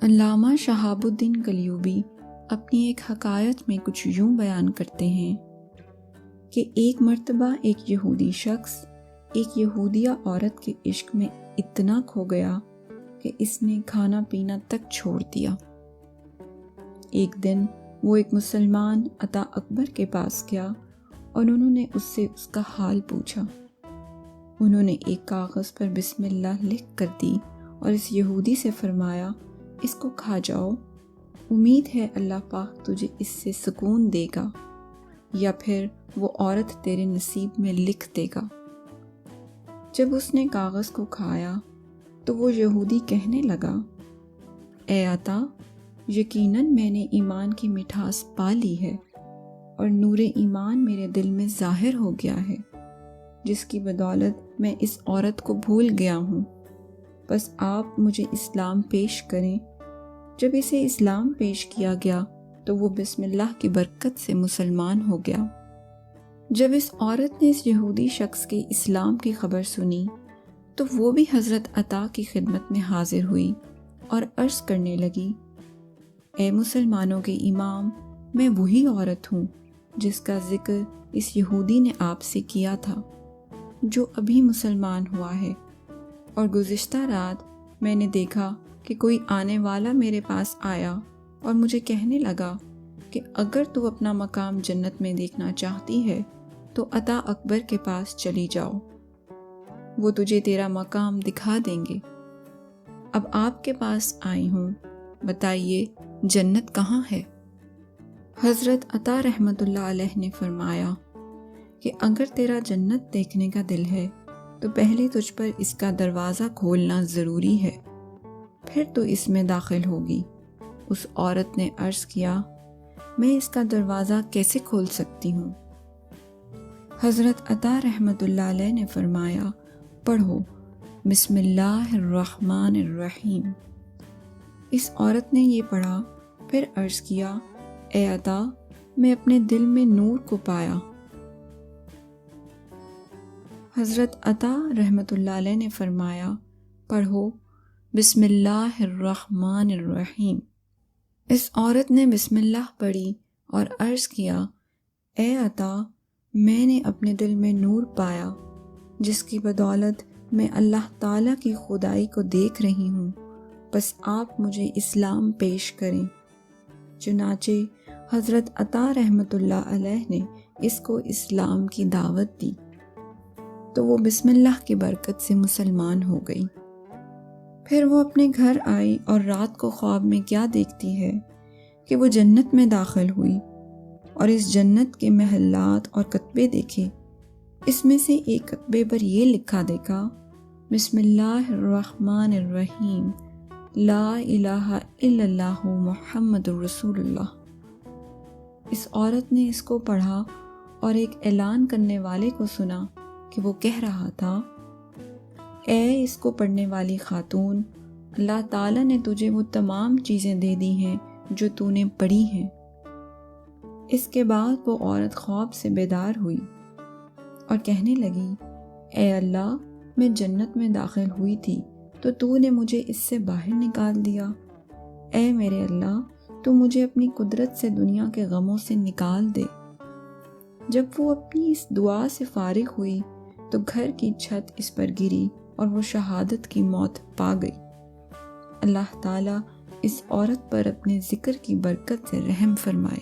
علامہ شہاب الدین کلیوبی اپنی ایک حکایت میں کچھ یوں بیان کرتے ہیں کہ ایک مرتبہ ایک یہودی شخص ایک یہودیہ عورت کے عشق میں اتنا کھو گیا کہ اس نے کھانا پینا تک چھوڑ دیا۔ ایک دن وہ ایک مسلمان عطا اکبر کے پاس گیا اور انہوں نے اس سے اس کا حال پوچھا۔ انہوں نے ایک کاغذ پر بسم اللہ لکھ کر دی اور اس یہودی سے فرمایا، اس کو کھا جاؤ، امید ہے اللہ پاک تجھے اس سے سکون دے گا یا پھر وہ عورت تیرے نصیب میں لکھ دے گا۔ جب اس نے کاغذ کو کھایا تو وہ یہودی کہنے لگا، اے عطا، یقیناً میں نے ایمان کی مٹھاس پا لی ہے اور نور ایمان میرے دل میں ظاہر ہو گیا ہے، جس کی بدولت میں اس عورت کو بھول گیا ہوں۔ بس آپ مجھے اسلام پیش کریں۔ جب اسے اسلام پیش کیا گیا تو وہ بسم اللہ کی برکت سے مسلمان ہو گیا۔ جب اس عورت نے اس یہودی شخص کے اسلام کی خبر سنی تو وہ بھی حضرت عطا کی خدمت میں حاضر ہوئی اور عرض کرنے لگی، اے مسلمانوں کے امام، میں وہی عورت ہوں جس کا ذکر اس یہودی نے آپ سے کیا تھا، جو ابھی مسلمان ہوا ہے، اور گزشتہ رات میں نے دیکھا کہ کوئی آنے والا میرے پاس آیا اور مجھے کہنے لگا کہ اگر تو اپنا مقام جنت میں دیکھنا چاہتی ہے تو عطا اکبر کے پاس چلی جاؤ، وہ تجھے تیرا مقام دکھا دیں گے۔ اب آپ کے پاس آئی ہوں، بتائیے جنت کہاں ہے؟ حضرت عطا رحمۃ اللہ علیہ نے فرمایا کہ اگر تیرا جنت دیکھنے کا دل ہے تو پہلے تجھ پر اس کا دروازہ کھولنا ضروری ہے، پھر تو اس میں داخل ہوگی۔ اس عورت نے عرض کیا، میں اس کا دروازہ کیسے کھول سکتی ہوں؟ حضرت عطا رحمۃ اللہ علیہ نے فرمایا، پڑھو بسم اللہ الرحمن الرحیم۔ اس عورت نے یہ پڑھا، پھر عرض کیا، اے عطا، میں اپنے دل میں نور کو پایا۔ حضرت عطا رحمۃ اللہ علیہ نے فرمایا، پڑھو بسم اللہ الرحمن الرحیم۔ اس عورت نے بسم اللہ پڑھی اور عرض کیا، اے عطا، میں نے اپنے دل میں نور پایا، جس کی بدولت میں اللہ تعالیٰ کی خدائی کو دیکھ رہی ہوں، بس آپ مجھے اسلام پیش کریں۔ چنانچہ حضرت عطا رحمۃ اللہ علیہ نے اس کو اسلام کی دعوت دی تو وہ بسم اللہ کی برکت سے مسلمان ہو گئی۔ پھر وہ اپنے گھر آئی اور رات کو خواب میں کیا دیکھتی ہے کہ وہ جنت میں داخل ہوئی اور اس جنت کے محلات اور کتبے دیکھے۔ اس میں سے ایک کتبے پر یہ لکھا دیکھا، بسم اللہ الرحمن الرحیم، لا الہ الا اللہ محمد رسول اللہ۔ اس عورت نے اس کو پڑھا اور ایک اعلان کرنے والے کو سنا کہ وہ کہہ رہا تھا، اے اس کو پڑھنے والی خاتون، اللہ تعالیٰ نے تجھے وہ تمام چیزیں دے دی ہیں جو تو نے پڑھی ہیں۔ اس کے بعد وہ عورت خواب سے بیدار ہوئی اور کہنے لگی، اے اللہ، میں جنت میں داخل ہوئی تھی تو نے مجھے اس سے باہر نکال دیا۔ اے میرے اللہ، تو مجھے اپنی قدرت سے دنیا کے غموں سے نکال دے۔ جب وہ اپنی اس دعا سے فارغ ہوئی تو گھر کی چھت اس پر گری اور وہ شہادت کی موت پا گئی۔ اللہ تعالیٰ اس عورت پر اپنے ذکر کی برکت سے رحم فرمائے۔